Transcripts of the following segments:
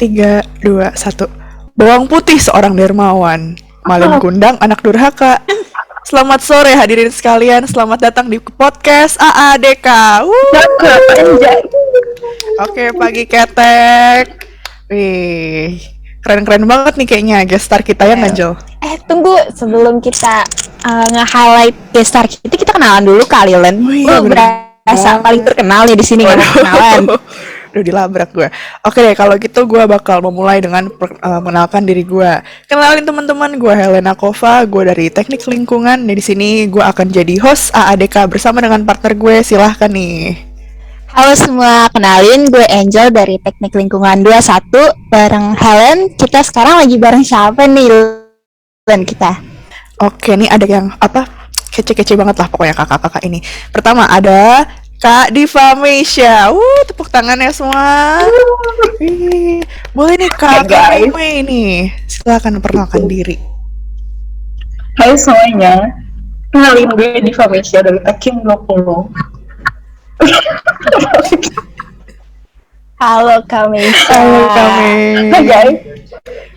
3, 2, 1. Bawang putih seorang dermawan, malin kundang anak durhaka. Selamat sore hadirin sekalian, selamat datang di podcast AADK. Oke, pagi ketek. Wih, keren-keren banget nih kayaknya guest star kita ya, Angel. Tunggu, sebelum kita nge-highlight guest star kita kenalan dulu kali, Len. Lu berasa paling terkenal nih di sini nggak mau kenalan. Udah dilabrak gue. Oke deh, kalau gitu gue bakal memulai dengan mengenalkan diri gue. Kenalin teman-teman, gue Helena Kova, gue dari Teknik Lingkungan. Di sini gue akan jadi host AADK bersama dengan partner gue. Silahkan nih. Halo semua, kenalin gue Angel dari Teknik Lingkungan 21 bareng Helen. Kita sekarang lagi bareng siapa nih, Len, kita? Oke, nih ada yang kece-kece banget lah pokoknya kakak-kakak ini. Pertama ada Kak Diva Meisha. Tepuk tangannya semua. Boleh nih Kak Mei nih. Silakan perkenalkan diri. Hai semuanya. Kenalin gue Diva Meisha dari Tekim 20. Halo Kak Meisha. Halo Kak Mei. Hai guys.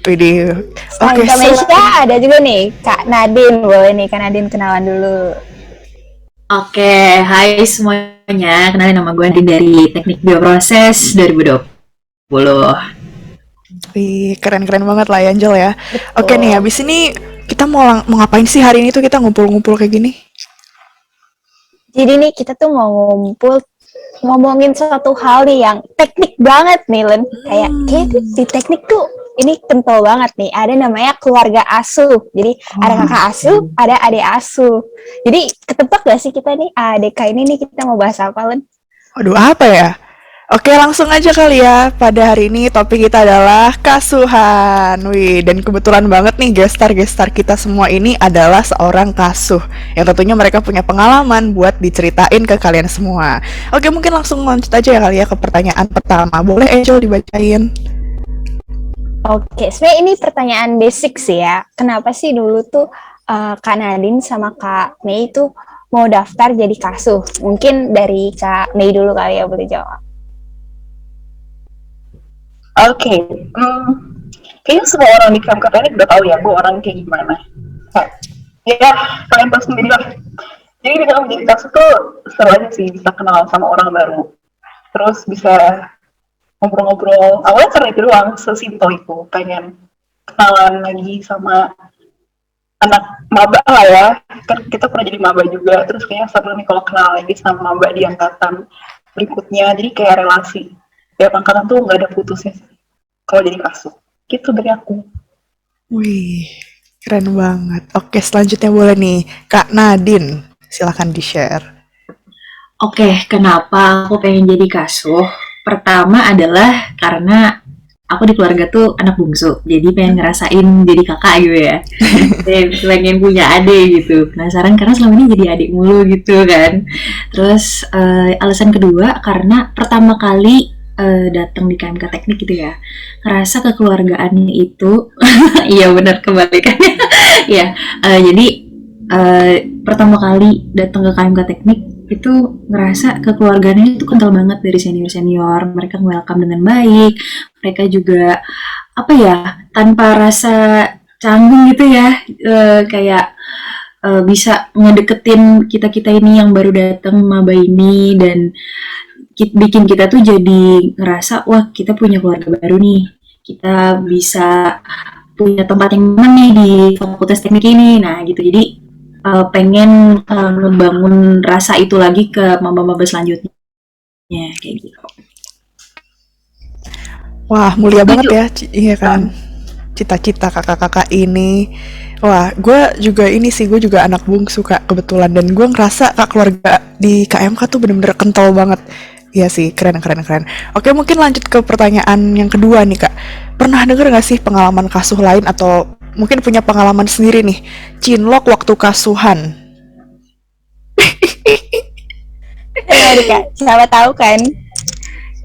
Widih. Oke, Kak Meisha ada juga nih Kak Nadine. Boleh nih Kak Nadine kenalan dulu. Oke, hai semuanya. Kenalin nama gue Nadine dari Teknik Bioproses 2020. Wih, keren-keren banget lah ya Angel ya. Betul. Oke nih, habis ini kita mau ngapain sih hari ini tuh kita ngumpul-ngumpul kayak gini? Jadi nih kita tuh mau ngumpul ngomongin suatu hal nih yang teknik banget nih, Len. Kayak di teknik tuh ini kental banget nih. Ada namanya keluarga asuh. Jadi ada kakak asuh, ada adik asuh. Jadi ketebak gak sih kita nih ADK ini nih kita mau bahas apa, Len? Waduh, apa ya? Oke, langsung aja kali ya. Pada hari ini topik kita adalah kasuhan. Wih, dan kebetulan banget nih gestar kita semua ini adalah seorang kasuh. Yang tentunya mereka punya pengalaman buat diceritain ke kalian semua. Oke, mungkin langsung lanjut aja ya kali ya ke pertanyaan pertama. Boleh Angel dibacain? Oke, sebenarnya ini pertanyaan basic sih ya. Kenapa sih dulu tuh Kak Nadine sama Kak Mei itu mau daftar jadi kasuh? Mungkin dari Kak Mei dulu kali ya, boleh jawab. Oke. Kayaknya semua orang di KMK Teknik udah tahu ya gue orang kayak gimana. Ya, kalian tahu sendiri lah. Jadi dengan menjadi kasuh tuh seru aja sih, bisa kenal sama orang baru. Terus bisa ngobrol-ngobrol. Awalnya karena itu doang, sesimpel itu. Pengen kenalan lagi sama anak maba lah ya. Kan kita pernah jadi maba juga. Terus kayaknya seru nih kalau kenal lagi sama maba di angkatan berikutnya. Jadi kayak relasi. Ya angkatan tuh nggak ada putusnya sih. Kalau jadi kasuh. Gitu dari aku. Wih, keren banget. Oke, selanjutnya boleh nih Kak Nadine. Silahkan di-share. Oke, kenapa aku pengen jadi kasuh? Pertama adalah karena aku di keluarga tuh anak bungsu, jadi pengen ngerasain jadi kakak gitu ya. Pengen punya adik gitu. Penasaran karena selama ini jadi adik mulu gitu kan. Terus alasan kedua karena pertama kali datang di KMK Teknik gitu ya, ngerasa kekeluargaannya itu iya benar kebalikannya. Ya, jadi pertama kali datang ke KMK Teknik itu ngerasa kekeluargaannya itu kental banget dari senior-senior. Mereka welcome dengan baik. Mereka juga tanpa rasa canggung gitu ya, kayak bisa ngedeketin kita ini yang baru datang maba ini, dan bikin kita tuh jadi ngerasa wah kita punya keluarga baru nih, kita bisa punya tempat yang aman nih di fakultas teknik ini. Nah gitu, jadi pengen membangun rasa itu lagi ke maba-maba selanjutnya kayak gitu. Wah, mulia banget ya, iya kan? Cita-cita kakak-kakak ini. Wah, gue juga anak bungsu Kak, kebetulan. Dan gue ngerasa Kak keluarga di KMK tuh bener-bener kental banget. Iya sih, keren. Oke, mungkin lanjut ke pertanyaan yang kedua nih Kak. Pernah denger gak sih pengalaman kasuh lain atau mungkin punya pengalaman sendiri nih, cinlok waktu kasuhan? Kak, siapa tahu kan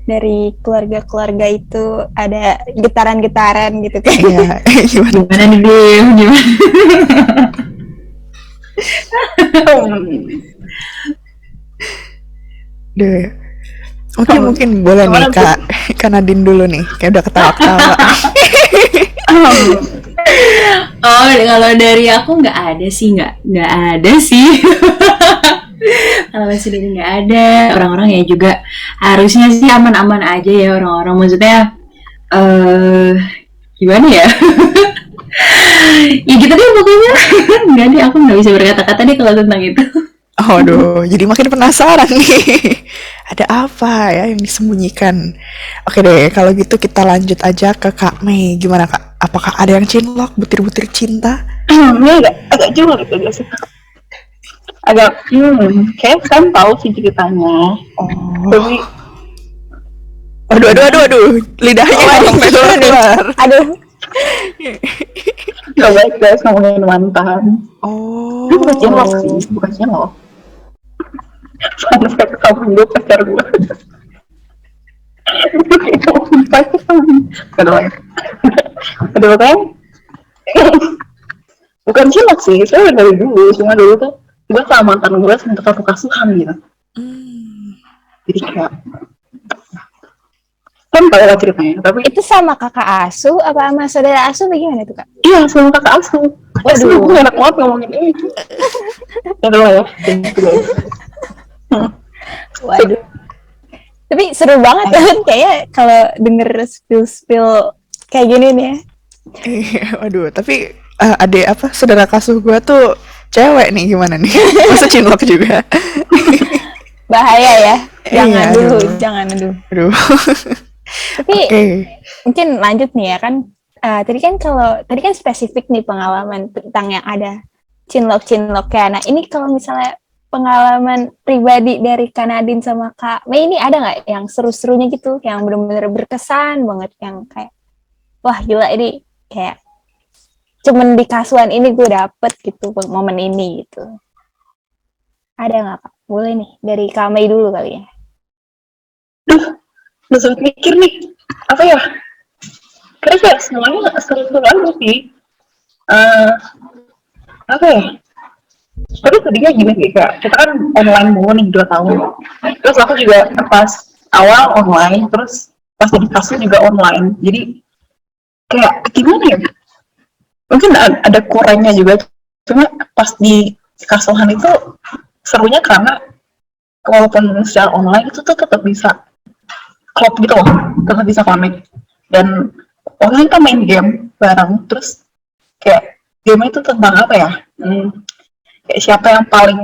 dari keluarga-keluarga itu ada getaran-getaran gitu kan. Iya, gimana nih Dim? Gimana? Deh. Mungkin boleh nih Gimana, Kak, Kak Nadine dulu nih. Kayak udah ketawa-ketawa. Oh, kalau dari aku nggak ada sih. Kalau masih dari nggak ada, orang-orang ya juga harusnya sih aman-aman aja ya orang-orang. Maksudnya, eh gimana ya? Ya gitu deh pokoknya. Nggak deh, aku nggak bisa berkata-kata deh kalau tentang itu. Waduh, jadi makin penasaran nih. Ada apa ya yang disembunyikan? Oke deh, kalau gitu kita lanjut aja ke Kak Mei. Gimana Kak? Apakah ada yang cinlok, butir-butir cinta? Ini agak juga gitu aja sih. Agak, kayak kan tahu sih ceritanya. Oh, Tapi, aduh, lidahnya sampai keluar. Aduh, gak baik guys ngomongin mantan. Oh, Itu bukan cinlok sih, bukan cinlok. Fun fact sama gue pacar gue. Itu pacar. Aduh kan? Bukan cinlok sih, saya dari dulu. Cuma dulu tuh gue sama mantan gue sempat satu kasuhan gitu. Jadi kayak kan tahu lah ceritanya. Tapi itu sama kakak asuh apa sama saudara asuh bagaimana tuh Kak? iya sama kakak asuh. Waduh, gue enak banget ngomongin ini. Ya dulu ya, gitu guys. Waduh. Tapi seru banget kan kayak kalau denger spill kayak gini nih ya. waduh, tapi adek apa saudara kasuh gua tuh cewek nih gimana nih? Masa cinlok juga? Bahaya ya. Jangan Iya, dulu, aduh. jangan dulu. Aduh. Tapi Oke. mungkin lanjut nih ya kan. Tadi kan spesifik nih pengalaman tentang yang ada cinlok ya. Nah ini kalau misalnya pengalaman pribadi dari Kak Nadine sama Kak Mei ini ada nggak yang seru-serunya gitu, yang benar-benar berkesan banget, yang kayak wah gila ini kayak cuman di kasuan ini gue dapet gitu momen ini gitu. Ada nggak Kak? Boleh nih dari Kak Mei dulu kali ya. Udah sempat mikir nih, apa ya? Karena kayak semuanya seru-seru aja sih. Apa ya? Tapi tadinya gini sih, Kak. Kita kan online mulu nih 2 tahun. Terus aku juga pas awal online, terus pas jadi kasus juga online. Jadi kayak gimana ya? Mungkin ada kurangnya juga. Cuma pas di kasuhan itu serunya karena walaupun secara online itu tuh tetap bisa klop gitu loh, tetap bisa connect. Dan online kan main game bareng, terus kayak game itu tentang apa ya? Kayak siapa yang paling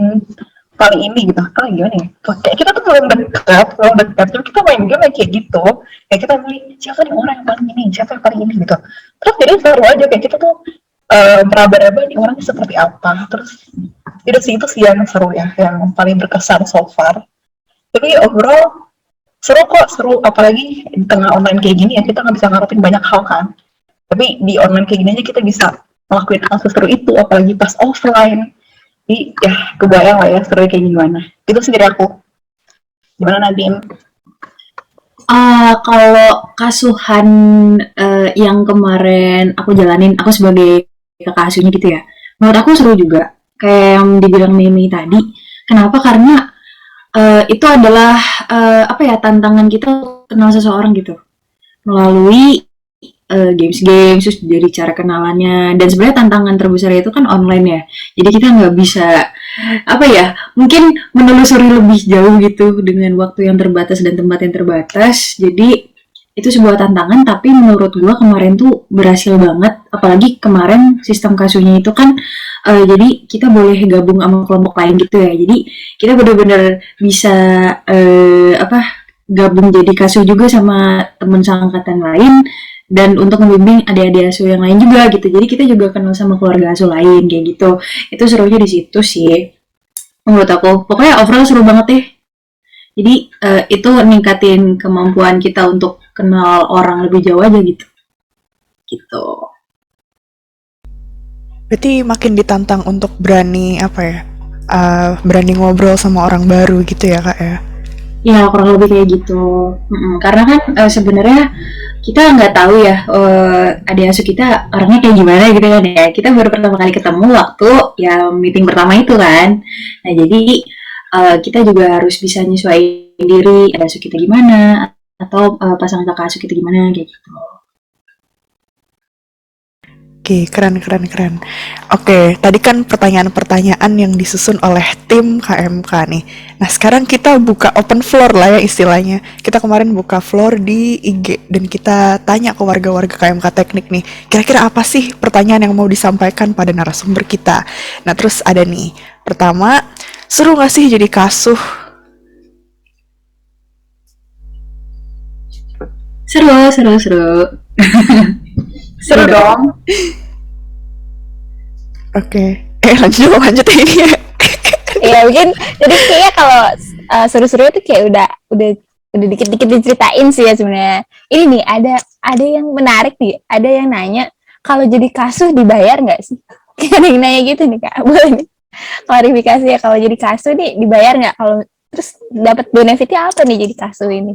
paling ini gitu. Gimana ya? Kayak kita tuh belum dekat, cuma kita main game kayak gitu. Kayak kita milih siapa nih orang yang paling ini, siapa yang paling ini gitu. Terus jadi seru aja kayak kita tuh meraba-raba nih orangnya seperti apa. Terus itu sih yang seru ya, yang paling berkesan so far. Tapi overall seru, apalagi di tengah online kayak gini ya, kita nggak bisa ngarepin banyak hal kan. Tapi di online kayak gini aja kita bisa ngelakuin hal seru itu, apalagi pas offline. Jadi ya kebayang lah ya seru kayak gimana. Itu sendiri aku. Gimana Nadine? Kalau kasuhan yang kemarin aku jalanin, aku sebagai kakak asuhnya gitu ya, menurut aku seru juga. Kayak yang dibilang Mimi tadi. Kenapa? Karena itu adalah apa ya, tantangan kita kenal seseorang gitu melalui games, terus dari cara kenalannya. Dan sebenarnya tantangan terbesar itu kan online ya, jadi kita nggak bisa apa ya, mungkin menelusuri lebih jauh gitu dengan waktu yang terbatas dan tempat yang terbatas. Jadi itu sebuah tantangan, tapi menurut gua kemarin tuh berhasil banget. Apalagi kemarin sistem kasunya itu kan jadi kita boleh gabung sama kelompok lain gitu ya. Jadi kita benar-benar bisa gabung jadi kasuh juga sama teman seangkatan lain, dan untuk membimbing adik-adik asuh yang lain juga gitu. Jadi kita juga kenal sama keluarga asuh lain kayak gitu. Itu serunya di situ sih menurut aku. Pokoknya overall seru banget deh. Jadi itu ningkatin kemampuan kita untuk kenal orang lebih jauh aja gitu. Gitu. Berarti makin ditantang untuk berani apa ya? Berani ngobrol sama orang baru gitu ya Kak ya? Ya kurang lebih kayak gitu. Karena kan sebenarnya kita nggak tahu ya adik asuh kita orangnya kayak gimana gitu kan ya. Kita baru pertama kali ketemu waktu ya meeting pertama itu kan. Nah jadi kita juga harus bisa nyesuaiin diri, ada asuh kita gimana, atau pasangan kakak asuh kita gimana, kayak gitu. Oke, keren. Oke, tadi kan pertanyaan-pertanyaan yang disusun oleh tim KMK nih. Nah, sekarang kita buka open floor lah ya istilahnya. Kita kemarin buka floor di IG dan kita tanya ke warga-warga KMK Teknik nih, kira-kira apa sih pertanyaan yang mau disampaikan pada narasumber kita. Nah, terus ada nih, pertama, seru gak sih jadi kasuh? Seru. Seru dong. Oke, lanjut ini ya. Iya mungkin jadi kayaknya kalau seru-seru itu kayak udah dikit-dikit diceritain sih ya sebenarnya. Ini nih ada yang menarik nih, ada yang nanya kalau jadi kasuh dibayar nggak sih? Ada yang nanya gitu nih Kak, boleh nih klarifikasi ya, kalau jadi kasuh nih dibayar nggak? Kalau terus dapat benefitnya apa nih jadi kasuh ini?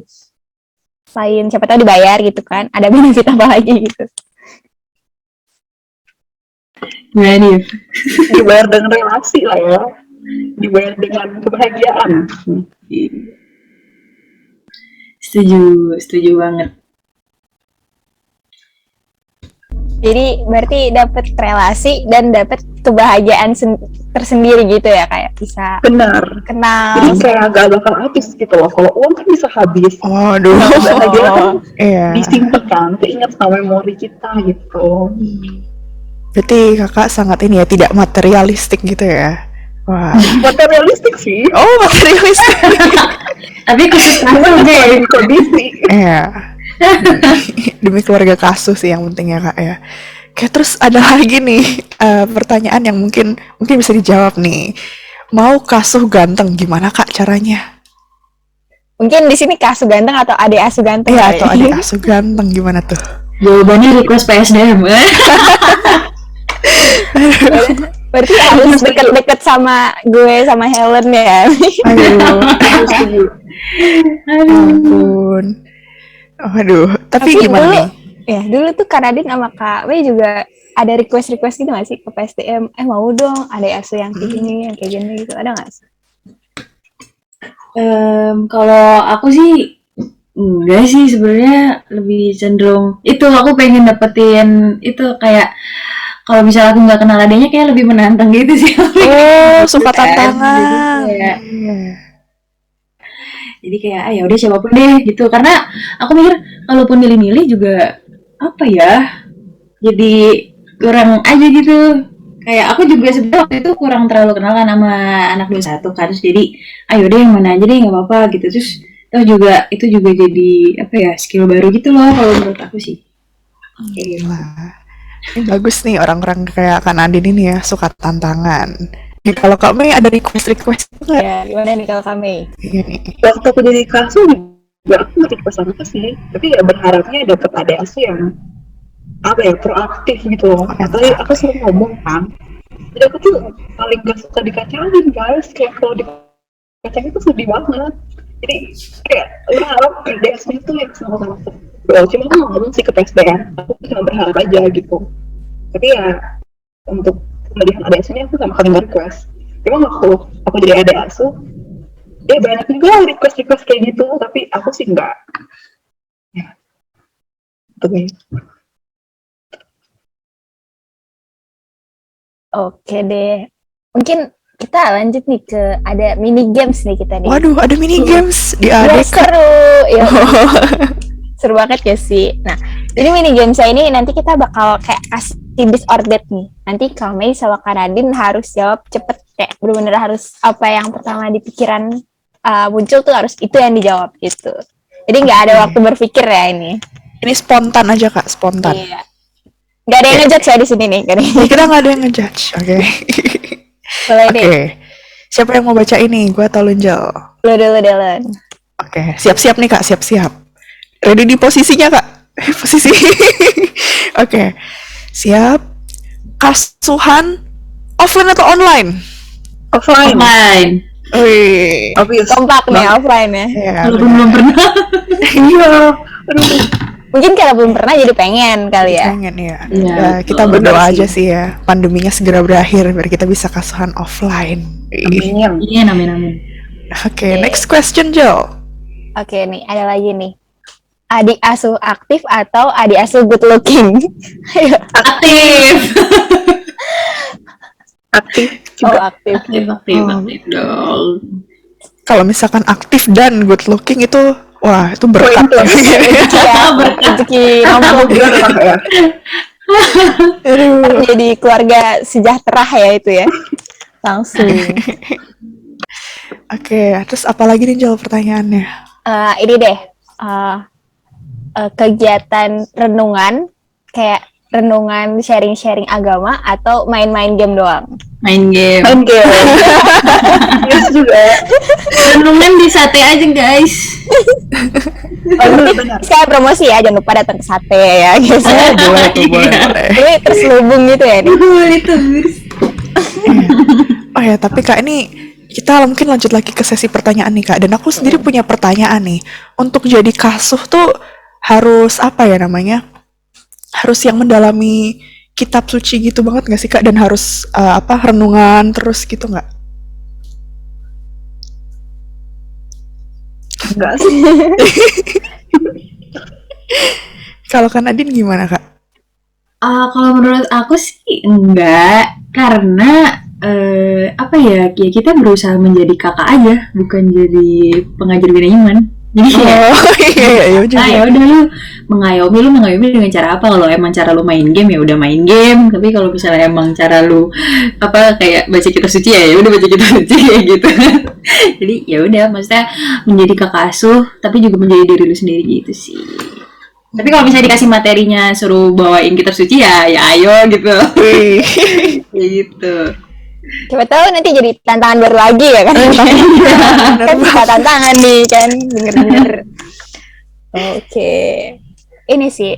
Selain siapa tahu dibayar gitu kan, ada benefit apa lagi gitu? Gimana nih? Dibayar dengan relasi lah ya. Dibayar dengan kebahagiaan. Setuju banget. Jadi berarti dapat relasi dan dapat kebahagiaan tersendiri gitu ya, kayak bisa Benar. kenal. Jadi kayak gak bakal habis gitu loh. Kalau uang kan bisa habis. Waduh. Kebahagiaan kan Iya. disimpan, keinget sama memori kita gitu. Berarti kakak sangat ini ya, tidak materialistik gitu ya. Wah. Materialistik sih. Oh, materialistik. Tapi khusus aku deh. Kondisi. Iya. Demi keluarga kasuh sih yang penting ya kak ya. Oke, terus ada lagi nih pertanyaan yang mungkin bisa dijawab nih. Mau kasuh ganteng gimana kak caranya? Mungkin di sini kasuh ganteng atau adik asuh ganteng? Iya, kali atau ya? adik asuh ganteng gimana tuh? Jawabannya request PSDM. Berarti harus deket-deket sama gue sama Helen ya. Aduh, ampun. Waduh, tapi gimana dulu, nih? ya dulu tuh Kak Nadine sama Kak W juga ada request gitu nggak sih ke PSDM? Mau dong adik asuh yang kayak gini, yang kayak gini gitu, ada nggak sih? Kalau aku sih enggak sih, sebenarnya lebih cenderung itu aku pengen dapetin itu kayak kalau misalnya aku nggak kenal adanya kayak lebih menantang gitu sih. Oh, suka tantangan. Jadi kayak ya udah siapapun deh gitu, karena aku mikir kalaupun milih-milih juga apa ya, jadi kurang aja gitu. Kayak aku juga sebenarnya waktu itu kurang terlalu kenal kan sama anak 21 kan, terus jadi ayo deh yang mana aja deh nggak apa-apa gitu. Terus juga itu juga jadi apa ya, skill baru gitu loh kalau menurut aku sih. Gila. Ini bagus nih orang-orang kayak Kak Nadine ini ya, suka tantangan. Nih, kalau Kak Mei ada request nggak? Ya, gimana nih kalau kami? Iya nih. Waktu aku jadi kasuh juga aku nggak tipe sama sih. Tapi ya berharapnya dapat adik asuh yang apa ya, proaktif gitu loh. Atau aku sering ngomong kan. Jadi aku tuh paling gak suka dikacangin guys. Kayak kalau dikacangin tuh sedih banget. Jadi kayak berharap adik asuh itu yang sama-sama seru. Cuma aku ngomong sih ke PSDM. Aku cuma berharap aja gitu. Tapi ya untuk pemilihan adik asuh ini aku sama kali request. Cuma waktu aku jadi adik asuh, ya banyak juga request kayak gitu. Tapi aku sih enggak. Ya, gitu. Oke deh. Mungkin kita lanjut nih ke ada mini games nih kita nih. Waduh, ada mini games di Wah, adik. seru. Ya. Seru banget ya sih. Nah, jadi mini games ini nanti kita bakal kayak kasih this or that nih. Nanti kami sama Kak Nadine harus jawab cepet, kayak bener-bener harus apa yang pertama di pikiran muncul tuh harus itu yang dijawab gitu. Jadi nggak ada waktu berpikir ya ini. Ini spontan aja kak, spontan. Iya. Nggak ada yang ngejudge ya di sini nih. Kita nggak ada yang ngejudge, oke? Boleh deh. Oke. Siapa yang mau baca ini? Gue atau Lunjel? Lu dulu, Dylan. Oke, siap-siap nih kak, siap-siap. Ready di posisinya kak? Posisi. Oke, siap. Kasuhan offline atau online? Offline. Wih. Obvious. Kompak nih offline ya. Ya, Walaupun belum pernah. Iya. Aduh. Mungkin kalau belum pernah jadi pengen kali ya. pengen ya. Iya, Ya, kita betul. berdoa Benar aja sih ya, pandeminya segera berakhir biar kita bisa kasuhan offline. Amin. Iya, amin. Oke, next question Jo. Oke nih, ada lagi nih. Adik asuh aktif atau adik asuh good looking? Ayo. Aktif. Aktif Oh, juga. aktif. Aktif dong. Kalau misalkan aktif dan good looking itu, wah itu berkat. Poin plus. Ya, rezeki nomplok Alhamdulillah ya. Aduh. jadi keluarga sejahtera ya itu ya. Langsung. Oke, terus apa lagi nih Jo pertanyaannya? Ini deh. Kegiatan renungan kayak renungan sharing-sharing agama atau main-main game doang. Main game. Main game. Yes juga. Renungan di sate aja guys. Benar. Sekali promosi ya, jangan lupa datang ke sate ya guys. Boleh tuh, boleh. Ini terselubung gitu ya nih. Itu guys. Oh ya, tapi Kak ini kita mungkin lanjut lagi ke sesi pertanyaan nih Kak. Dan aku sendiri punya pertanyaan nih. Untuk jadi kasuh tuh harus apa ya namanya? Harus yang mendalami kitab suci gitu banget gak sih Kak? Dan harus renungan terus gitu nggak? Enggak sih. Kalau Kak Nadine gimana Kak? Kalau menurut aku sih enggak, karena apa ya kita berusaha menjadi kakak aja, bukan jadi pengajar bina iman. Jadi kayak Iya juga. ya udah lu mengayomi dengan cara apa? Kalau emang cara lu main game ya udah main game, tapi kalau misalnya emang cara lu kayak baca kitab suci ya udah baca kitab suci kayak gitu. Jadi ya udah, maksudnya menjadi kakak asuh tapi juga menjadi diri lu sendiri gitu sih. Tapi kalau misalnya dikasih materinya suruh bawain kitab suci ya ayo gitu. Ya gitu. Coba tahu nanti jadi tantangan baru lagi ya kan? Kan suka tantangan nih kan, denger-denger. Oke, ini sih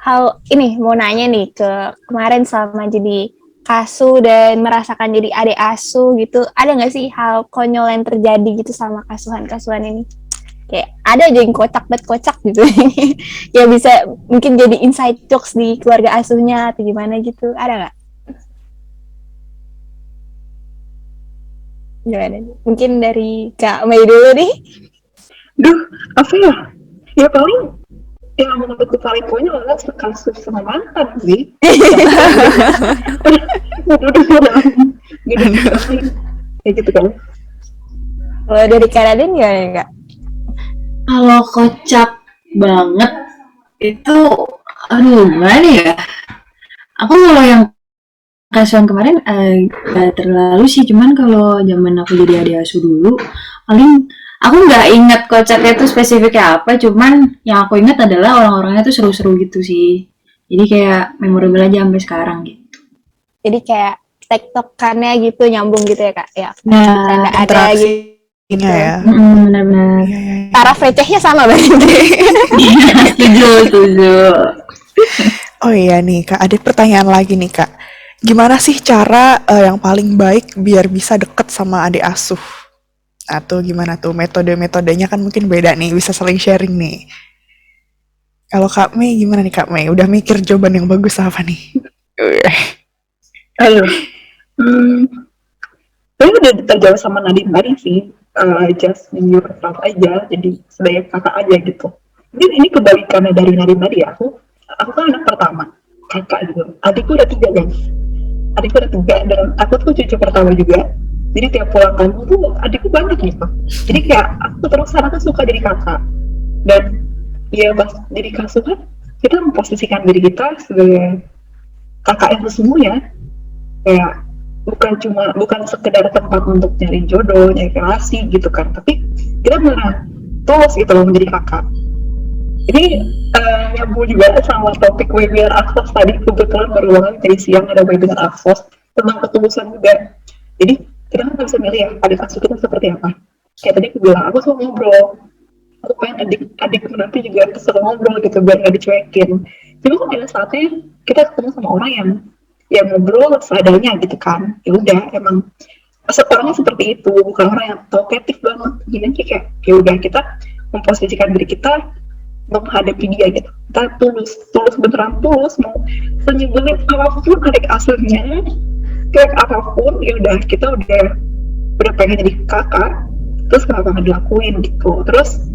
hal ini mau nanya nih ke kemarin selama jadi kasuh dan merasakan jadi adik asuh gitu, ada nggak sih hal konyol yang terjadi gitu sama kasuhan-kasuhan ini? Kayak ada aja yang kocak gitu. Ya bisa mungkin jadi inside jokes di keluarga asuhnya atau gimana gitu, ada nggak? Gimana? Mungkin dari Kak Mei dulu nih. Duh, apa ya? Ya paling yang menurutku paling konyol adalah kasus sama mantan sih. Ya gitu kan. Kalau dari Kak Nadine gimana Kak? Kalau kocak banget itu, aduh gimana ya? Aku kalau yang kasuhan kemarin gak terlalu sih, cuman kalau zaman aku jadi adik asuh dulu, paling aku nggak ingat kocaknya tuh spesifiknya apa, cuman yang aku ingat adalah orang-orangnya tuh seru-seru gitu sih. Jadi kayak memorable aja sampai sekarang gitu. Jadi kayak tektokannya gitu nyambung gitu ya Kak? Ya. Nah, Ada gitu. Ini ya. Benar-benar. Iya, iya. Taraf recehnya sama berarti. Setuju. Oh iya nih Kak, ada pertanyaan lagi nih Kak. Gimana sih cara yang paling baik biar bisa deket sama adik asuh? Atau gimana tuh metode-metodenya kan mungkin beda nih, bisa saling sharing nih. Kalau Kak Mei gimana nih Kak Mei? Udah mikir jawaban yang bagus apa nih? Ayo. Saya udah terjawab sama Nadine tadi sih. Just in yourself aja, jadi sebagai kakak aja gitu. Jadi ini kebalikannya dari Nadine tadi ya. Aku kan anak pertama, kakak gitu. Adikku udah 3 guys. Adikku udah 3 dan aku tuh cucu pertama juga. Jadi tiap pulang kampung tuh adikku banyak gitu. Jadi kayak aku terus tuh suka jadi kakak. Dan ya pas jadi kasuh kan kita memposisikan diri kita sebagai kakak yang sesungguhnya. Kayak bukan sekedar tempat untuk nyari jodoh, nyari relasi gitu kan, tapi kita benar tulus gitu loh menjadi kakak. Ini nyambung juga sama topik webinar Aksos tadi, kebetulan baru banget jadi siang ada webinar Aksos tentang ketulusan juga. Jadi kita kan bisa milih ya adik asuh kita seperti apa. Kayak tadi aku bilang, aku suka ngobrol, aku pengen adik nanti juga suka ngobrol gitu biar gak dicuekin. Cuma kan ada saatnya kita ketemu sama orang yang ngobrol seadanya gitu kan. Ya udah, emang orangnya seperti itu, bukan orang yang talkative banget. Jadi kayak ya udah, kita memposisikan diri kita menghadapi dia gitu. Kita tulus beneran tulus, mau senyebelin apapun adik asuhnya, kayak apapun, ya udah kita udah udah pengen jadi kakak, terus kenapa nggak dilakuin gitu. Terus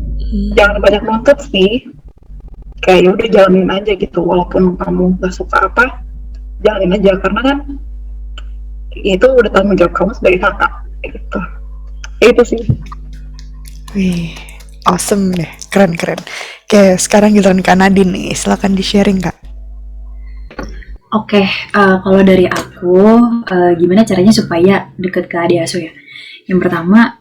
jangan banyak nuntut sih, kayak udah jalanin aja gitu, walaupun kamu nggak suka apa, jalanin aja, karena kan itu udah tanggung jawab kamu sebagai kakak gitu. Itu sih. Wih, awesome deh, keren. Oke, sekarang giliran Kak Nadine nih, silakan di-sharing Kak. Oke, kalau dari aku, gimana caranya supaya deket ke adik asuh ya? Yang pertama,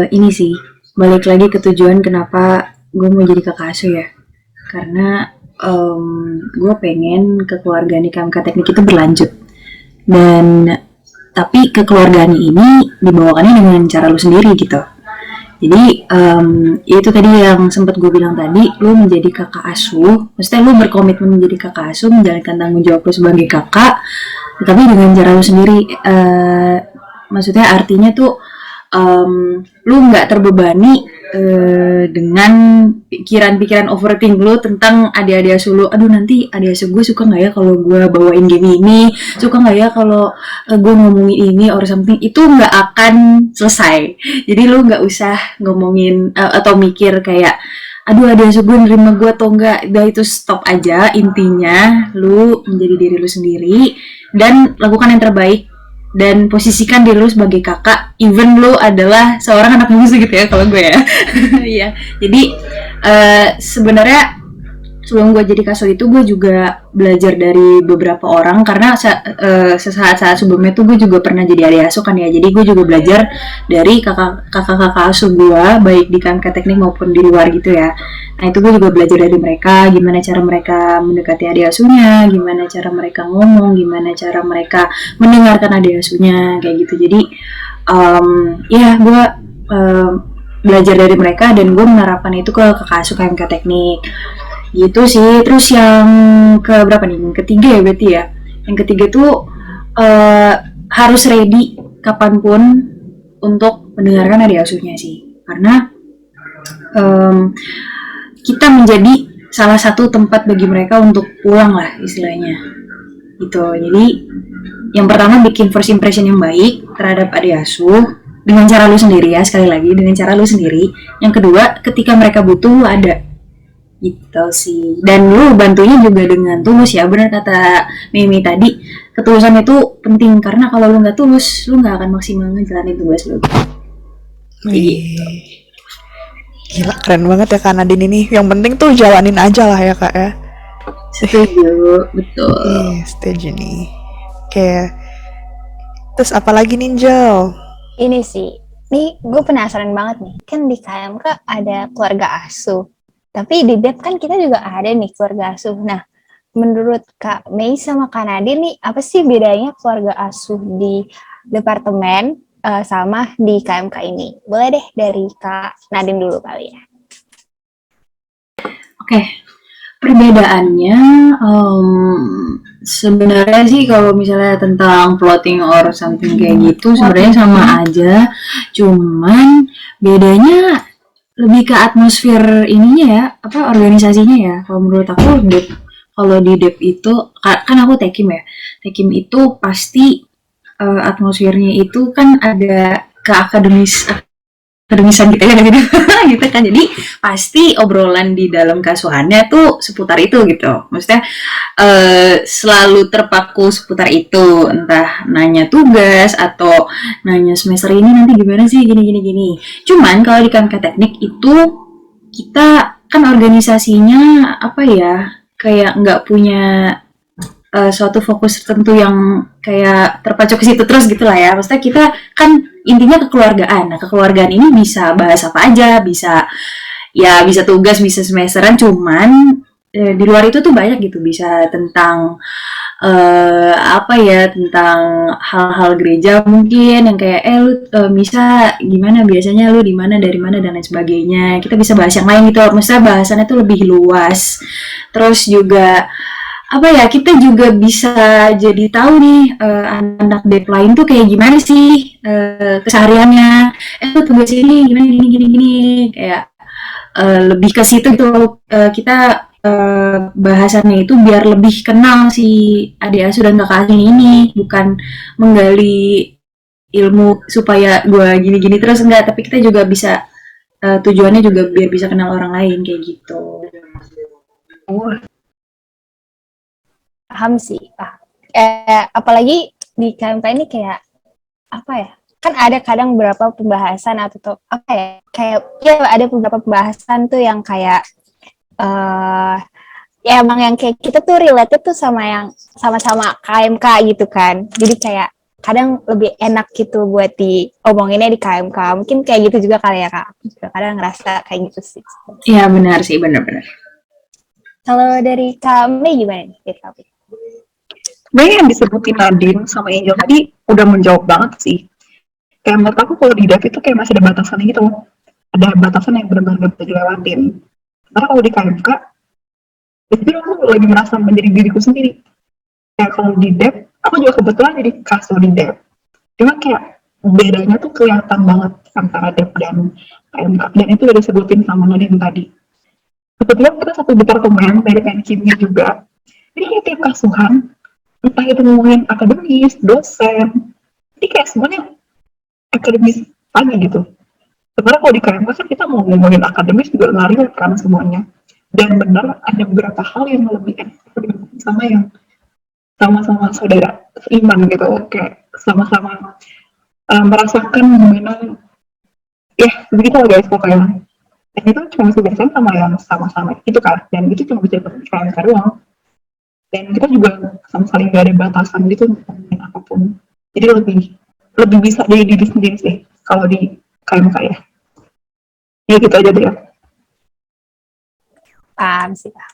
ini sih, balik lagi ke tujuan kenapa gue mau jadi kakak asuh ya. Karena gue pengen kekeluargaan di KMK Teknik itu berlanjut. Dan tapi kekeluargaan ini dibawakannya dengan cara lu sendiri gitu. Jadi itu tadi yang sempat gue bilang tadi, lu menjadi kakak asuh, maksudnya lu berkomitmen menjadi kakak asuh, menjalankan tanggung jawab lu sebagai kakak, tetapi dengan cara lu sendiri. Maksudnya artinya tuh lu nggak terbebani dengan pikiran-pikiran overthink lu tentang adik-adik asuh lu. Aduh, nanti adik asuh gue suka nggak ya kalau gue bawain game ini, suka nggak ya kalau gue ngomongin ini or something. Itu nggak akan selesai. Jadi lu nggak usah ngomongin atau mikir kayak aduh adik asuh gue nerima gue atau enggak. Udah, itu stop aja. Intinya lu menjadi diri lu sendiri dan lakukan yang terbaik dan posisikan diri lu sebagai kakak, even lu adalah seorang anak bungsu gitu ya kalau gue ya. Iya. Jadi sebenarnya sebelum gue jadi kasuh itu gue juga belajar dari beberapa orang, karena saat sebelumnya tuh gue juga pernah jadi adik asuh kan ya. Jadi gue juga belajar dari kakak asuh gue, baik di KMK Teknik maupun di luar gitu ya. Nah itu gue juga belajar dari mereka, gimana cara mereka mendekati adik asuhnya, gimana cara mereka ngomong, gimana cara mereka mendengarkan adik asuhnya, kayak gitu. Jadi ya gue belajar dari mereka dan gue menerapkan itu ke kakak asuh KMK Teknik gitu sih. Terus yang ke berapa nih? Yang ketiga ya berarti ya. Yang ketiga tuh harus ready kapanpun untuk mendengarkan adik asuhnya sih. Karena kita menjadi salah satu tempat bagi mereka untuk pulang lah istilahnya. Gitu. Jadi yang pertama bikin first impression yang baik terhadap adik asuh dengan cara lu sendiri ya, sekali lagi dengan cara lu sendiri. Yang kedua, ketika mereka butuh lu ada. Gitu sih. Dan lu bantunya juga dengan tulus ya, benar kata Mimi tadi, ketulusan itu penting karena kalau lu nggak tulus lu nggak akan maksimal ngejalanin tugas lu. Wih, gila keren banget ya Kak Nadine ini. Yang penting tuh jalanin aja lah ya Kak ya. Setuju, betul. Setuju nih. Oke, terus apa lagi Ninjal? Ini sih, nih gue penasaran banget nih. Kan di KMK ada keluarga asuh. Tapi di DEP kan kita juga ada nih keluarga asuh. Nah, menurut Kak Mei sama Kak Nadine nih, apa sih bedanya keluarga asuh di departemen sama di KMK ini? Boleh deh dari Kak Nadine dulu kali ya. Oke, perbedaannya sebenarnya sih kalau misalnya tentang plotting or something kayak gitu sebenarnya sama aja, cuman bedanya lebih ke atmosfer ininya ya, apa organisasinya ya. Kalau menurut aku DEP, kalau di DEP itu kan aku Tekim ya, Tekim itu pasti atmosfernya itu kan ada ke akademisan gitu ya gitu kan. Jadi pasti obrolan di dalam kasuhannya tuh seputar itu gitu. Maksudnya selalu terpaku seputar itu, entah nanya tugas atau nanya semester ini nanti gimana sih gini. Cuman kalau di KMK Teknik itu kita kan organisasinya apa ya, kayak nggak punya suatu fokus tertentu yang kayak terpacu ke situ terus gitu lah ya. Maksudnya kita kan intinya kekeluargaan. Nah, kekeluargaan ini bisa bahas apa aja, bisa tugas, bisa semesteran, cuman di luar itu tuh banyak gitu, bisa tentang tentang hal-hal gereja mungkin yang kayak lu Misa gimana biasanya, lu di mana, dari mana dan lain sebagainya. Kita bisa bahas yang lain gitu. Maksudnya bahasannya tuh lebih luas. Terus juga kita juga bisa jadi tahu nih anak DEP lain tuh kayak gimana sih kesehariannya. Tugas ini gini kayak lebih ke situ gitu. Kita bahasannya itu biar lebih kenal si adik asuh dan kakak asuh ini, bukan menggali ilmu supaya gue gini-gini terus, enggak, tapi kita juga bisa tujuannya juga biar bisa kenal orang lain kayak gitu. Paham sih. Apalagi di KMK ini kayak apa ya? Kan ada kadang beberapa pembahasan atau apa ya? Kayak ya ada beberapa pembahasan tuh yang kayak ya emang yang kayak kita tuh related tuh sama yang sama-sama KMK gitu kan. Jadi kayak kadang lebih enak gitu buat diomonginnya di KMK. Mungkin kayak gitu juga kali ya Kak. Aku juga kadang ngerasa kayak gitu sih. Iya benar sih, benar-benar. Kalau dari kami gimana nih? Dari kami? Sebenarnya yang disebutin Nadine sama Angel tadi udah menjawab banget sih. Kayak menurut aku kalau di dev itu kayak masih ada batasan gitu. Ada batasan yang benar-benar gak bisa dilewatin. Karena kalau di KMK, itu aku lagi merasa menjadi diriku sendiri. Kayak kalau di dev, aku juga kebetulan jadi kasur di dev. Cuma kayak bedanya tuh kelihatan banget antara dev dan KMK. Dan itu udah disebutin sama Nadine tadi. Kebetulan kita satu departemen dari teknik kimia juga. Jadi kayak tiap kasuhan, entah itu ngomongin akademis, dosen, jadi kayak semuanya akademis lagi gitu. Sebenarnya kalau di KMK kan kita mau ngomongin akademis juga ngalir kan semuanya. Dan benar ada beberapa hal yang lebih enak sama yang sama-sama saudara seiman gitu, kayak sama-sama merasakan gimana ya begitu lah guys pokoknya. Dan itu cuma bisa dirasain sama yang sama-sama itu kan, dan itu cuma bisa KMK doang. Dan kita juga sama sekali gak ada batasan gitu untuk ngomongin apapun. Jadi lebih bisa jadi diri sendiri sih kalau di KMK ya. Ya gitu aja deh ya. Paham sih Kak.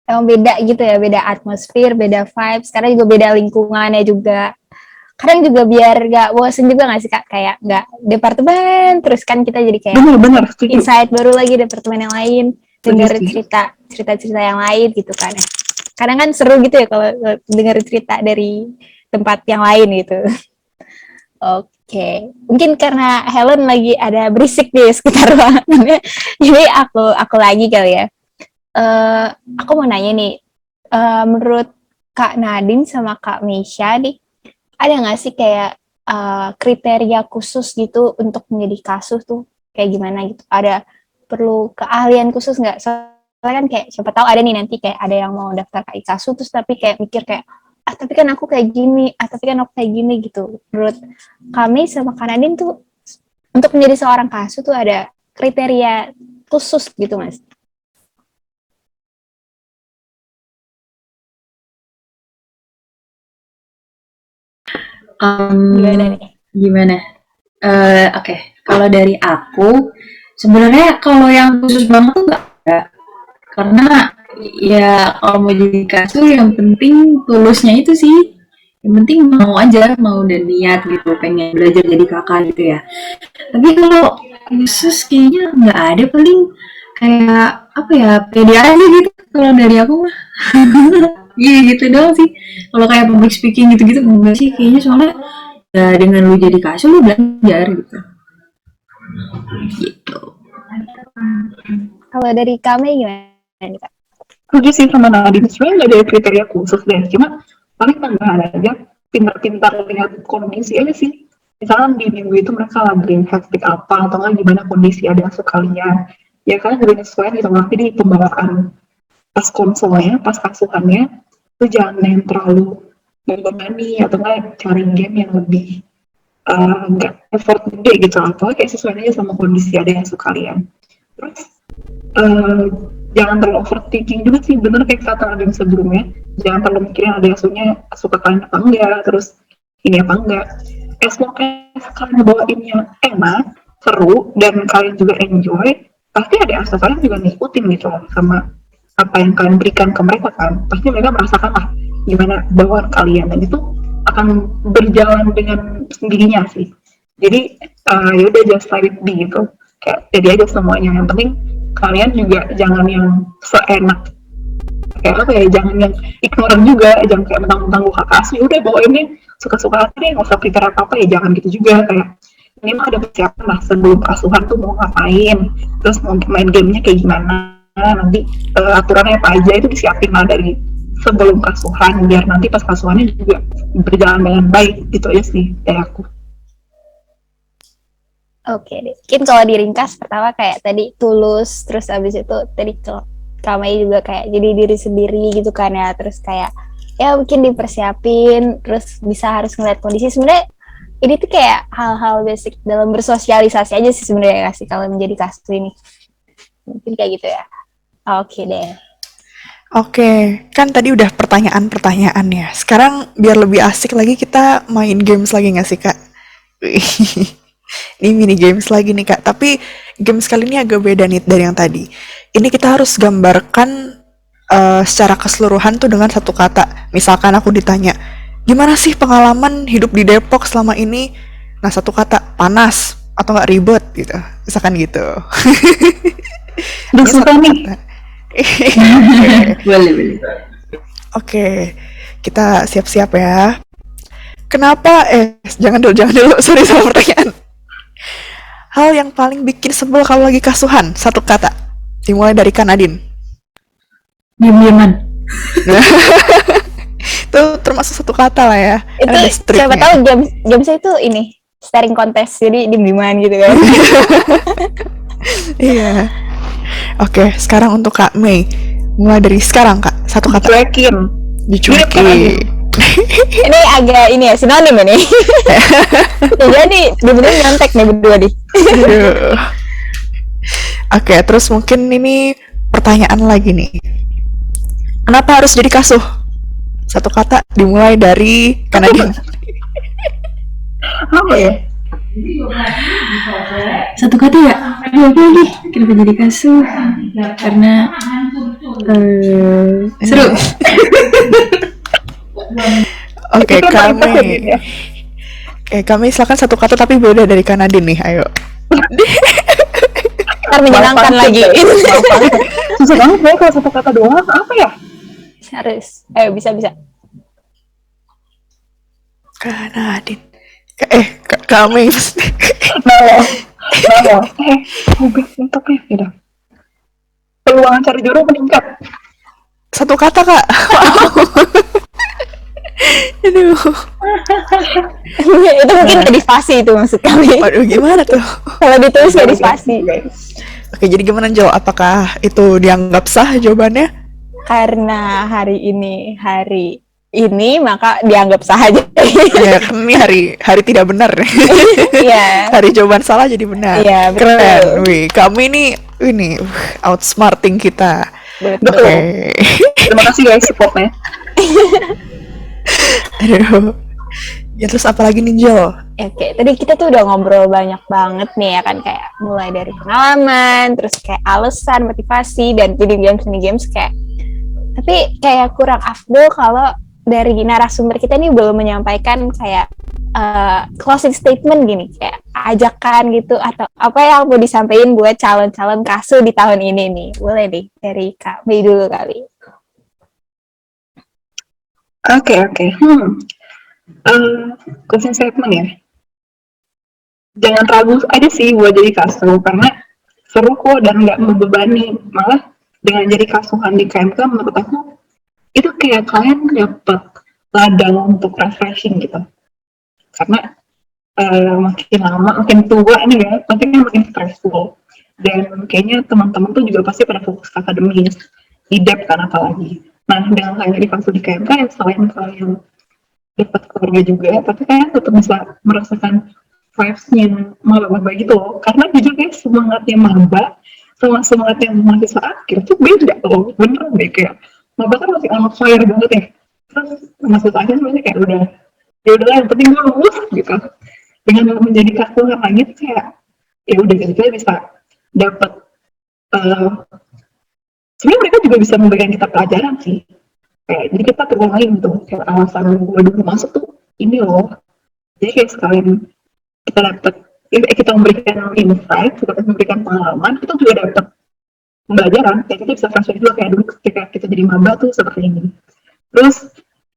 Emang beda gitu ya, beda atmosfer, beda vibes, karena juga beda lingkungannya juga. Kadang juga biar gak bosen juga gak sih Kak, kayak gak departemen, terus kan kita jadi kayak Bener, insight baru lagi departemen yang lain, dengar cerita-cerita yang lain gitu kan. Kadang kan seru gitu ya kalau dengar cerita dari tempat yang lain gitu. Oke, mungkin karena Helen lagi ada berisik di sekitar ruangannya, jadi aku lagi kali ya. Aku mau nanya nih, menurut Kak Nadine sama Kak Meisha nih, ada nggak sih kayak kriteria khusus gitu untuk menjadi kasus tuh kayak gimana gitu? Ada perlu keahlian khusus nggak? Soalnya kan kayak siapa tahu ada nih nanti kayak ada yang mau daftar KI kasus terus tapi kayak mikir kayak tapi kan aku kayak gini, tapi kan aku kayak gini gitu. Menurut kami sama Kak Nadine tuh untuk menjadi seorang kasus tuh ada kriteria khusus gitu Mas? Gimana nih? Gimana? Oke. Kalau dari aku, sebenarnya kalau yang khusus banget tuh nggak ada. Karena ya kalau mau jadi kasus yang penting tulusnya itu sih. Yang penting mau aja, mau dan niat gitu, pengen belajar jadi kakak gitu ya. Tapi kalau khusus kayaknya nggak ada, paling kayak apa ya, pede aja gitu kalau dari aku mah. Iya gitu doang sih. Kalau kayak public speaking gitu-gitu enggak sih kayaknya, soalnya ya dengan lu jadi kasih lu belajar gitu. Gitu. Kalau dari kami gimana nih Kak? Setuju sih sama Nadine, sebenarnya nggak ada kriteria khusus deh, cuma paling tambahan aja pintar-pintar lihat kondisi aja sih. Misalnya di minggu itu mereka lagi hektik apa atau nggak gimana kondisi ada sekalian, ya kan lebih sesuai gitu. Nanti di pembawaan pas konsolnya, pas kasuhannya itu jangan yang terlalu membebani atau nggak cari game yang lebih nggak effort gede gitu, atau kayak sesuai aja sama kondisi ada yang sekalian. Terus jangan terlalu overthinking juga sih, bener kayak kata Nadine sebelumnya, jangan terlalu mikirin ada asuhnya suka kalian apa enggak, terus ini apa enggak. As long as kalian bawainnya enak, seru, dan kalian juga enjoy, pasti ada asuh kalian juga ngikutin gitu sama apa yang kalian berikan ke mereka kan. Pasti mereka merasakan lah gimana bawaan kalian, dan itu akan berjalan dengan sendirinya sih. Jadi yaudah just let it be gitu, kayak jadi aja semuanya. Yang penting kalian juga jangan yang seenak, kayak apa ya, jangan yang ignorant juga, jangan kayak mentang-mentang gue kakak asli udah bawa ini suka-suka hati deh, nggak usah prepare apa-apa ya, jangan gitu juga. Kayak ini mah ada persiapan lah sebelum asuhan tuh mau ngapain, terus mau main gamenya kayak gimana, nanti aturannya apa aja itu disiapin lah dari sebelum kasuhan, biar nanti pas kasuhannya juga berjalan dengan baik. Gitu aja sih dari aku. Oke deh. Mungkin kalau diringkas pertama kayak tadi tulus, terus abis itu tadi Kamai juga kayak jadi diri sendiri gitu kan ya, terus kayak ya mungkin dipersiapin, terus bisa harus ngeliat kondisi. Sebenarnya ini tuh kayak hal-hal basic dalam bersosialisasi aja sih sebenarnya sih kalau menjadi kasus ini. Mungkin kayak gitu ya. Oke deh. Oke, kan tadi udah pertanyaan-pertanyaan ya. Sekarang biar lebih asik lagi kita main games lagi nggak sih Kak? Wih, ini mini games lagi nih Kak. Tapi games kali ini agak beda nih dari yang tadi. Ini kita harus gambarkan secara keseluruhan tuh dengan satu kata. Misalkan aku ditanya, gimana sih pengalaman hidup di Depok selama ini? Nah satu kata, panas atau nggak ribet gitu. Misalkan gitu. Udah Ini satu susah nih. kata. Boleh. Oke, kita siap-siap ya. Kenapa? Jangan dulu. Sorry salah pertanyaan. Hal yang paling bikin sebel kalau lagi kasuhan, satu kata. Dimulai dari Kanadin. Diam-diaman. Itu termasuk satu kata lah ya. Itu Ada siapa striknya. tahu jam saya itu ini staring contest, jadi diem-dieman gitu kan. Iya. Oke, sekarang untuk Kak Mei. Mulai dari sekarang Kak, satu kata. Cuekin. Dicuekin. Ini agak ini ya, sinonim ini. Jadi bener-bener nyontek nih berdua nih. Aduh. Oke, terus mungkin ini pertanyaan lagi nih. Kenapa harus jadi kasuh? Satu kata dimulai dari Kanadin. Apa ya? Satu kata ya? Aduh, apa lagi? Kenapa jadi kasuh? Karena seru. Oke, Itu paling takut kami. ya. Oke, kami silakan satu kata tapi beda dari Kanadin nih. Ayo. Ntar menyenangkan lagi. Susah banget ya kalau satu kata doang. Apa ya? Harus. Ayo bisa. Kanadin. Kami. Nalo. Udah untuk ya. Udah. Peluang cari jodoh meningkat. Satu kata Kak. Aduh. Itu mungkin jadi spasi itu maksud kami. Waduh, gimana tuh? Kalau ditulis jadi spasi. Oke, jadi gimana Jo? Apakah itu dianggap sah jawabannya? Karena hari ini maka dianggap sah aja. Ya, kan ini hari tidak benar. Iya. Hari jawaban salah jadi benar. Iya, betul. Keren. Wih, kami ini outsmarting kita. Betul. Oke. Terima kasih guys supportnya. Aduh. Ya terus apa lagi nih Jo? Oke, tadi kita tuh udah ngobrol banyak banget nih ya kan, kayak mulai dari pengalaman, terus kayak alasan, motivasi, dan jadi games kayak. Tapi kayak kurang afdol kalau dari narasumber kita nih belum menyampaikan kayak closing statement gini, kayak ajakan gitu atau apa yang mau disampaikan buat calon-calon kasu di tahun ini nih. Boleh deh dari Kak Mei dulu kali. Oke. Closing statement ya. Jangan ragu aja sih buat jadi kasuh, karena seru kok dan nggak membebani. Malah dengan jadi kasuhan di KMK menurut aku itu kayak kalian dapat ladang untuk refreshing gitu. Karena makin lama makin tua ini ya, makin stressful. Dan kayaknya teman-teman tuh juga pasti pada fokus ke akademis, di dep kan apalagi. Nah, dengan kalian jadi kasuh di KMK ya selain kalian dapat keluarga juga, tapi kalian tetap bisa merasakan vibes-nya maba-maba gitu loh. Karena jujur kayak semangatnya maba sama semangatnya mahasiswa akhir tuh beda loh, beneran deh. Kayak maba kan masih on fire banget ya, terus mahasiswa akhir sebenarnya kayak udah ya udahlah yang penting gue lulus gitu. Dengan menjadi kasuhan lagi tuh kayak ya udah gitu kita bisa dapat sebenarnya mereka juga bisa memberikan kita pelajaran sih. Kayak jadi kita terulang lagi gitu, kayak alasan gue dulu masuk tuh ini loh. Jadi kayak sekalian kita dapat kita memberikan insight, kita memberikan pengalaman, kita juga dapat pembelajaran. Kayak kita bisa transfer juga kayak dulu ketika kita jadi maba tuh seperti ini. Terus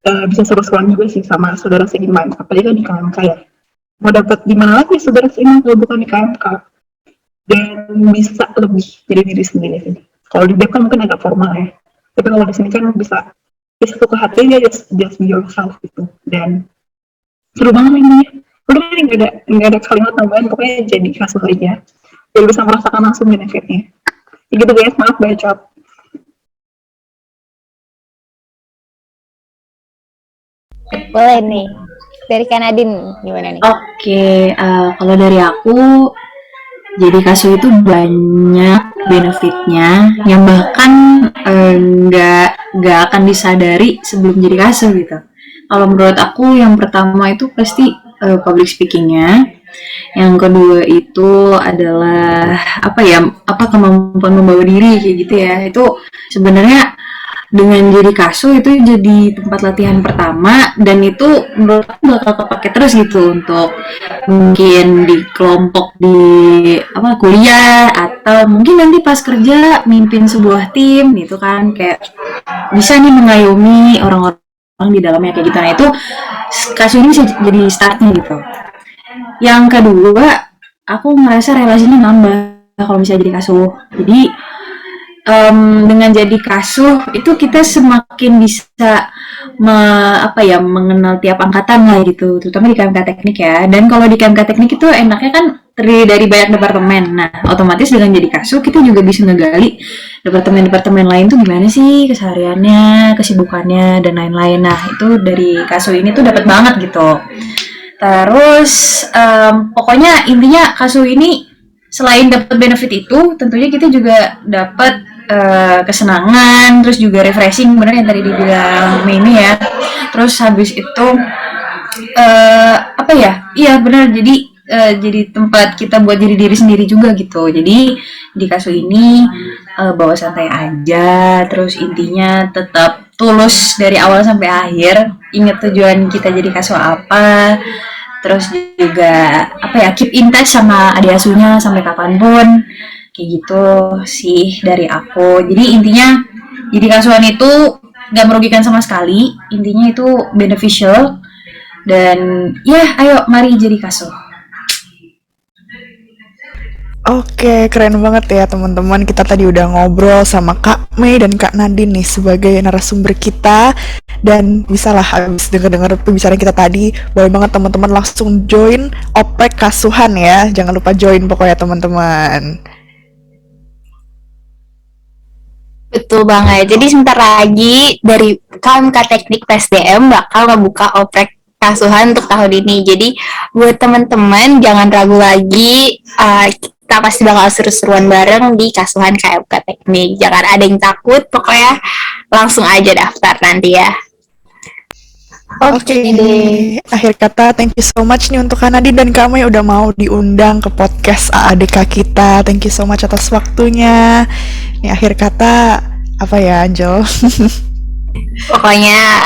bisa seru-seruan juga sih sama saudara seiman, apalagi kan di KMK ya. Mau dapat gimana lagi saudara seiman kalau bukan di KMK? Dan bisa lebih jadi diri sendiri sih. Kalau di DEP kan mungkin agak formal ya, tapi kalau di sini kan bisa Just suka hatinya, just be yourself gitu. Dan seru banget ini. Udah nih nggak ada kalimat tambahan, pokoknya jadi kasus aja. Biar bisa merasakan langsung benefitnya. Ya gitu guys, maaf bacot. Boleh nih. Dari Kanadin gimana nih? Oke, kalau dari aku, jadi kasu itu banyak benefitnya yang bahkan nggak akan disadari sebelum jadi kasu gitu. Kalau menurut aku yang pertama itu pasti public speakingnya. Yang kedua itu adalah kemampuan membawa diri kayak gitu ya. Itu sebenarnya dengan jadi kasu itu jadi tempat latihan pertama, dan itu menurut aku bakal kepake terus gitu untuk mungkin di kelompok di kuliah, atau mungkin nanti pas kerja mimpin sebuah tim gitu kan, kayak bisa nih mengayomi orang-orang di dalamnya kayak gitu. Nah itu kasu ini bisa jadi startnya gitu. Yang kedua, aku ngerasa relasinya nambah kalau misalnya jadi kasu. Jadi dengan jadi kasuh itu kita semakin bisa mengenal tiap angkatan lah gitu, terutama di KMK Teknik ya. Dan kalau di KMK Teknik itu enaknya kan terdiri dari banyak departemen. Nah, otomatis dengan jadi kasuh kita juga bisa ngegali departemen-departemen lain tuh gimana sih kesehariannya, kesibukannya, dan lain-lain. Nah, itu dari kasuh ini tuh dapat banget gitu. Terus pokoknya intinya kasuh ini selain dapat benefit itu, tentunya kita juga dapat kesenangan, terus juga refreshing, bener yang tadi dibilang Mimi ya. Terus habis itu iya bener, jadi tempat kita buat diri sendiri juga gitu. Jadi di kasus ini bawa santai aja, terus intinya tetap tulus dari awal sampai akhir, ingat tujuan kita jadi kasus apa, terus juga keep in touch sama adik asuhnya sampai kapanpun. Kayak gitu sih dari aku. Jadi intinya jadi kasuhan itu gak merugikan sama sekali, intinya itu beneficial. Dan ya ayo mari jadi kasuh. Oke, keren banget ya teman-teman. Kita tadi udah ngobrol sama Kak Mei dan Kak Nadine nih sebagai narasumber kita. Dan bisalah habis denger-denger pembicaraan kita tadi, boleh banget teman-teman langsung join Oprek Kasuhan ya. Jangan lupa join pokoknya teman-teman. Betul banget. Jadi sebentar lagi dari KMK Teknik PSDM bakal ngebuka oprek kasuhan untuk tahun ini. Jadi buat teman-teman jangan ragu lagi, kita pasti bakal seru-seruan bareng di kasuhan KMK Teknik. Jangan ada yang takut, pokoknya langsung aja daftar nanti ya. Oke, akhir kata thank you so much nih untuk Kak Nadine dan Kak Mei udah mau diundang ke podcast AADK kita. Thank you so much atas waktunya. Nih akhir kata apa ya, Angel? Pokoknya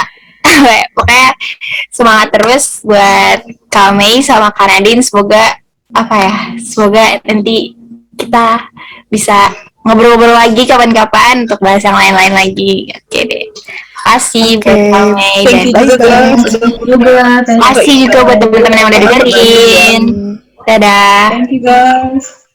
semangat terus buat Kak Mei sama Kak Nadine. Semoga nanti kita bisa ngobrol-ngobrol lagi kapan-kapan untuk bahas yang lain-lain lagi. Oke deh. Makasih buat Kak Mei dan makasih juga buat teman-teman yang udah dengerin. Dadah. Thank you guys.